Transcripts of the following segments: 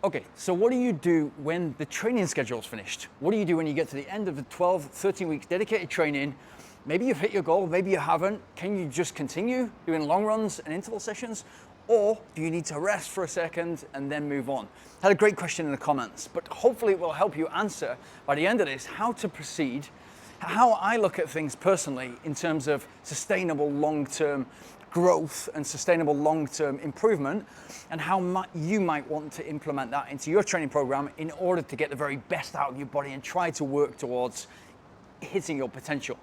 Okay, so what do you do when the training schedule's finished? What do you do when you get to the end of the 12, 13 weeks dedicated training? Maybe you've hit your goal, maybe you haven't. Can you just continue doing long runs and interval sessions? Or do you need to rest for a second and then move on? I had a great question in the comments, but hopefully it will help you answer by the end of this how to proceed, how I look at things personally in terms of sustainable long-term growth and sustainable long-term improvement, and how you might want to implement that into your training program in order to get the very best out of your body and try to work towards hitting your potential.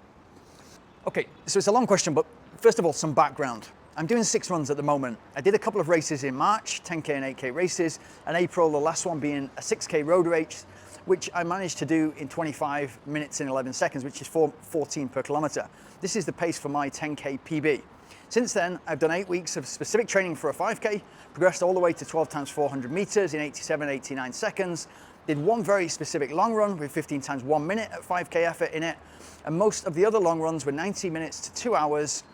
Okay, so it's a long question, but first of all, some background. I'm doing 6 runs at the moment. I did a couple of races in March, 10K and 8K races, and April, the last one being a 6K road race, which I managed to do in 25 minutes and 11 seconds, which is 14 per kilometer. This is the pace for my 10K PB. Since then, I've done 8 weeks of specific training for a 5K, progressed all the way to 12 times 400 meters in 87, 89 seconds, did one very specific long run with 15 times 1 minute at 5K effort in it, and most of the other long runs were 90 minutes to 2 hours.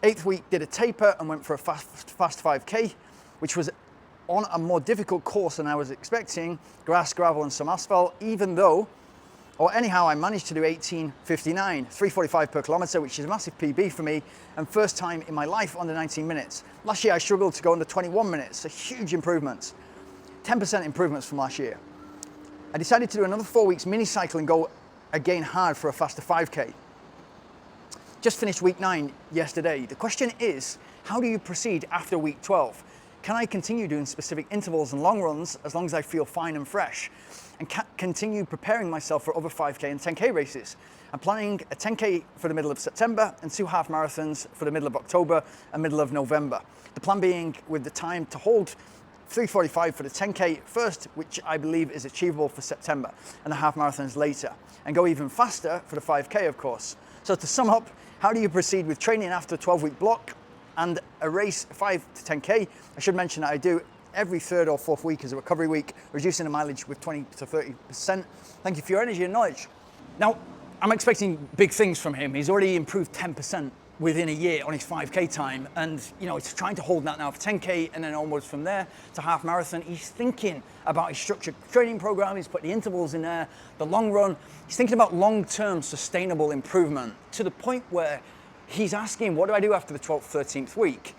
8th week did a taper and went for a fast 5K, which was on a more difficult course than I was expecting, grass, gravel, and some asphalt, anyhow, I managed to do 18:59, 3:45 per kilometer, which is a massive PB for me, and first time in my life under 19 minutes. Last year, I struggled to go under 21 minutes, a huge improvement, 10% improvements from last year. I decided to do another 4 weeks mini cycle and go again hard for a faster 5K. Just finished week 9 yesterday. The question is, how do you proceed after week 12? Can I continue doing specific intervals and long runs as long as I feel fine and fresh? And continue preparing myself for other 5K and 10K races? I'm planning a 10K for the middle of September and 2 half marathons for the middle of October and middle of November. The plan being with the time to hold 3:45 for the 10K first, which I believe is achievable for September, and the half marathons later, and go even faster for the 5K, of course. So to sum up, how do you proceed with training after a 12-week block and a race 5 to 10K? I should mention that I do every 3rd or 4th week as a recovery week, reducing the mileage with 20 to 30%. Thank you for your energy and knowledge. Now, I'm expecting big things from him. He's already improved 10% within a year on his 5K time, and he's trying to hold that now for 10K, and then onwards from there to half marathon. He's thinking about his structured training program. He's put the intervals in there, the long run. He's thinking about long-term sustainable improvement to the point where he's asking, what do I do after the 12th, 13th week?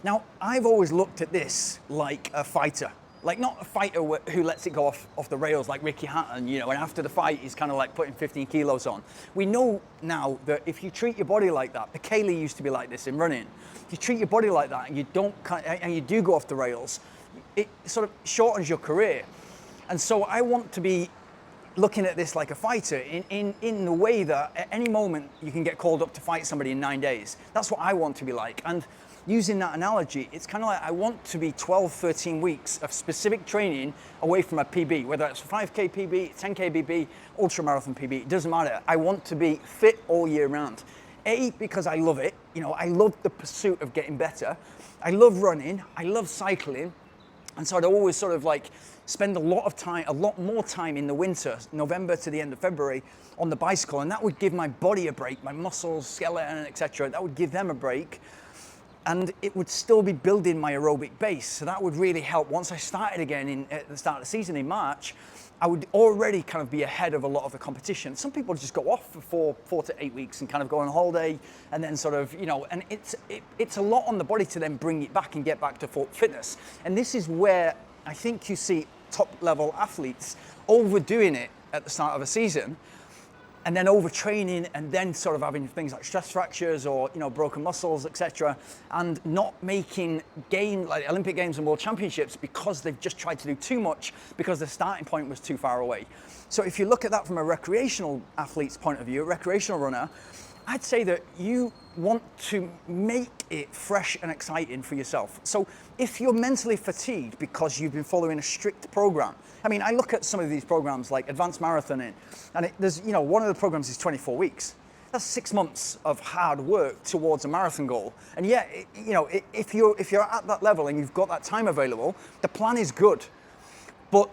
Now, I've always looked at this like a fighter, like not a fighter who lets it go off the rails like Ricky Hatton, and after the fight, he's kind of like putting 15 kilos on. We know now that if you treat your body like that, Bekele used to be like this in running. If you treat your body like that and you do go off the rails, it sort of shortens your career. And so I want to be looking at this like a fighter in the way that at any moment you can get called up to fight somebody in 9 days. That's what I want to be like. And using that analogy, it's kind of like I want to be 12, 13 weeks of specific training away from a PB, whether it's a 5K PB, 10K PB, ultramarathon PB, it doesn't matter. I want to be fit all year round. A, because I love it. I love the pursuit of getting better. I love running, I love cycling. And so I'd always sort of like spend a lot more time in the winter, November to the end of February, on the bicycle. And that would give my body a break, my muscles, skeleton, etc. That would give them a break. And it would still be building my aerobic base. So that would really help. Once I started again at the start of the season in March, I would already kind of be ahead of a lot of the competition. Some people just go off for 4 to 8 weeks and kind of go on holiday and then sort of, and it's a lot on the body to then bring it back and get back to full fitness. And this is where I think you see top level athletes overdoing it at the start of a season, and then overtraining, and then sort of having things like stress fractures or broken muscles, etc., and not making like Olympic Games and World Championships because they've just tried to do too much because the starting point was too far away. So if you look at that from a recreational athlete's point of view, a recreational runner, I'd say that you want to make it fresh and exciting for yourself. So if you're mentally fatigued because you've been following a strict program, I look at some of these programs like advanced marathoning, and there's, one of the programs is 24 weeks. That's 6 months of hard work towards a marathon goal. And yet, if you're at that level and you've got that time available, the plan is good. But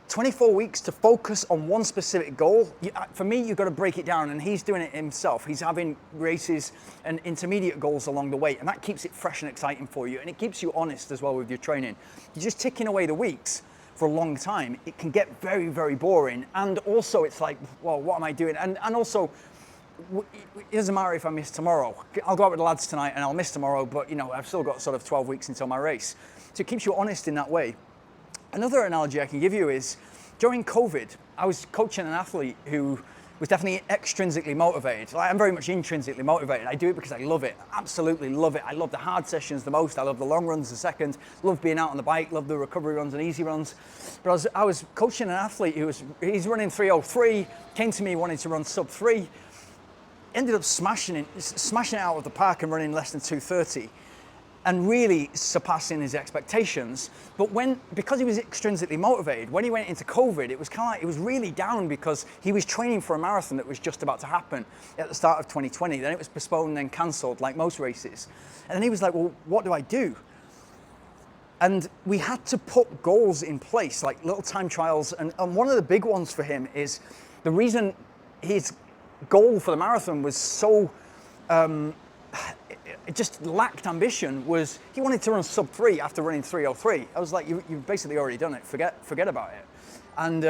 24 weeks to focus on one specific goal, for me, you've got to break it down, and he's doing it himself. He's having races and intermediate goals along the way, and that keeps it fresh and exciting for you, and it keeps you honest as well with your training. You're just ticking away the weeks for a long time, it can get very, very boring. And also it's like, well, what am I doing? And also, it doesn't matter if I miss tomorrow. I'll go out with the lads tonight and I'll miss tomorrow, but I've still got sort of 12 weeks until my race. So it keeps you honest in that way. Another analogy I can give you is during COVID, I was coaching an athlete who was definitely extrinsically motivated. I'm very much intrinsically motivated. I do it because I love it, absolutely love it. I love the hard sessions the most. I love the long runs the second, love being out on the bike, love the recovery runs and easy runs. But I was coaching an athlete he's running 3:03, came to me wanting to run sub 3, ended up smashing it out of the park and running less than 2:30. And really surpassing his expectations. But because he was extrinsically motivated, when he went into COVID, it was kind of like, it was really down because he was training for a marathon that was just about to happen at the start of 2020. Then it was postponed and then cancelled, like most races. And then he was like, well, what do I do? And we had to put goals in place, like little time trials. And one of the big ones for him is the reason his goal for the marathon was so, it just lacked ambition, was he wanted to run sub 3 after running 3:03. I was like, you've basically already done it, forget about it. And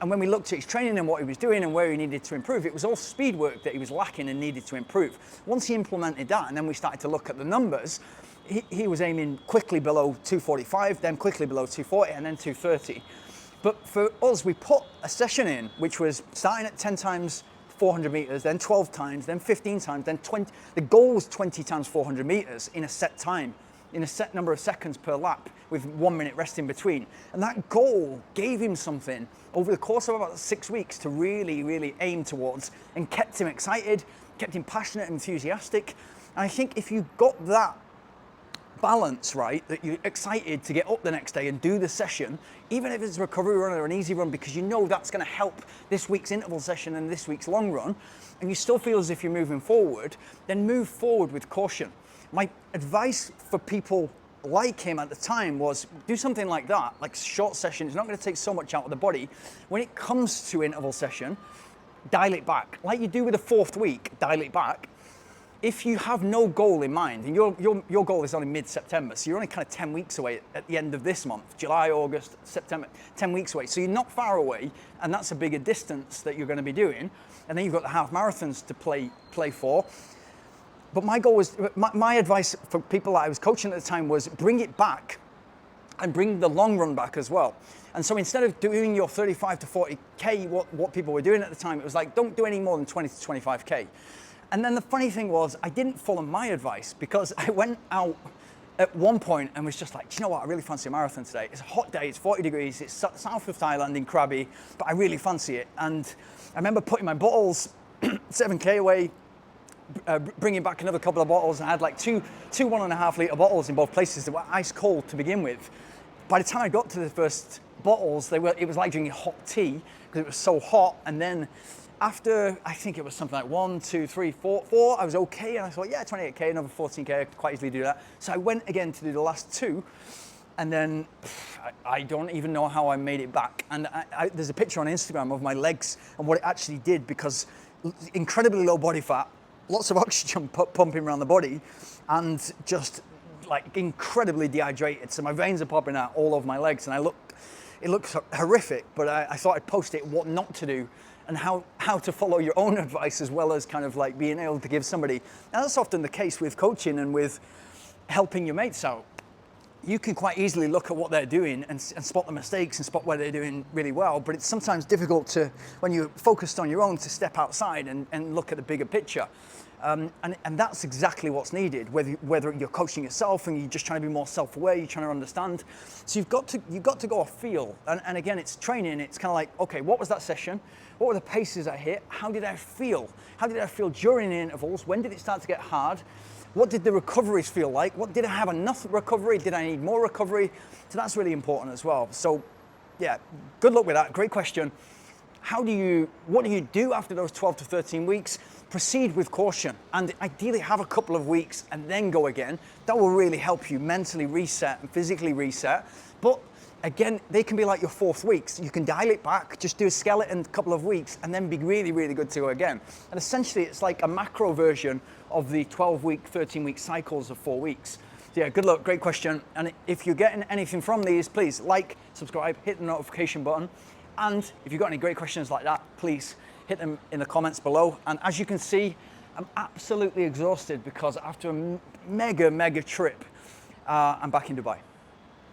when we looked at his training and what he was doing and where he needed to improve, it was all speed work that he was lacking and needed to improve. Once he implemented that, and then we started to look at the numbers, he was aiming quickly below 2:45, then quickly below 2:40, and then 2:30. But for us, we put a session in, which was starting at 10 times 400 meters, then 12 times, then 15 times, then 20. The goal was 20 times 400 meters in a set time, in a set number of seconds per lap with 1 minute rest in between. And that goal gave him something over the course of about 6 weeks to really, really aim towards, and kept him excited, kept him passionate and enthusiastic. And I think if you got that balance right, that you're excited to get up the next day and do the session, even if it's a recovery run or an easy run, because that's going to help this week's interval session and this week's long run, and you still feel as if you're moving forward, then move forward with caution. My advice for people like him at the time was do something like that, like short session. It's not going to take so much out of the body. When it comes to interval session, dial it back. Like you do with the 4th week, dial it back. If you have no goal in mind, and your goal is only mid-September, so you're only kind of 10 weeks away at the end of this month, July, August, September, 10 weeks away. So you're not far away, and that's a bigger distance that you're going to be doing. And then you've got the half marathons to play for. But my goal was, my advice for people that I was coaching at the time was bring it back and bring the long run back as well. And so instead of doing your 35 to 40K, what people were doing at the time, it was like, don't do any more than 20 to 25K. And then the funny thing was, I didn't follow my advice, because I went out at one point and was just like, do you know what, I really fancy a marathon today. It's a hot day, it's 40 degrees, it's south of Thailand in Krabi, but I really fancy it. And I remember putting my bottles 7K away, bringing back another couple of bottles, and I had like two 1.5 litre bottles in both places that were ice cold to begin with. By the time I got to the first bottles, it was like drinking hot tea because it was so hot. And then after, I think it was something like 1, 2, 3, 4, I was okay. And I thought, yeah, 28K, another 14K, I could quite easily do that. So I went again to do the last 2. And then I don't even know how I made it back. And there's a picture on Instagram of my legs and what it actually did, because incredibly low body fat, lots of oxygen pumping around the body, and just like incredibly dehydrated. So my veins are popping out all over my legs, and it looks horrific, but I thought I'd post it, what not to do, and how to follow your own advice, as well as kind of like being able to give somebody. Now that's often the case with coaching and with helping your mates out. You can quite easily look at what they're doing and spot the mistakes and spot where they're doing really well, but it's sometimes difficult to, when you're focused on your own, to step outside and look at the bigger picture. And that's exactly what's needed, whether you're coaching yourself and you're just trying to be more self-aware, you're trying to understand. So you've got to go off feel. And again, it's training. It's kind of like, okay, what was that session? What were the paces I hit? How did I feel? How did I feel during the intervals? When did it start to get hard? What did the recoveries feel like? Did I have enough recovery? Did I need more recovery? So that's really important as well. So yeah, good luck with that. Great question. What do you do after those 12 to 13 weeks? Proceed with caution, and ideally have a couple of weeks and then go again. That will really help you mentally reset and physically reset. But again, they can be like your 4th weeks. You can dial it back, just do a skeleton couple of weeks, and then be really, really good to go again. And essentially, it's like a macro version of the 12-week, 13-week cycles of 4 weeks. So yeah, good luck, great question. And if you're getting anything from these, please like, subscribe, hit the notification button. And if you've got any great questions like that, please hit them in the comments below. And as you can see, I'm absolutely exhausted because after a mega trip, I'm back in Dubai.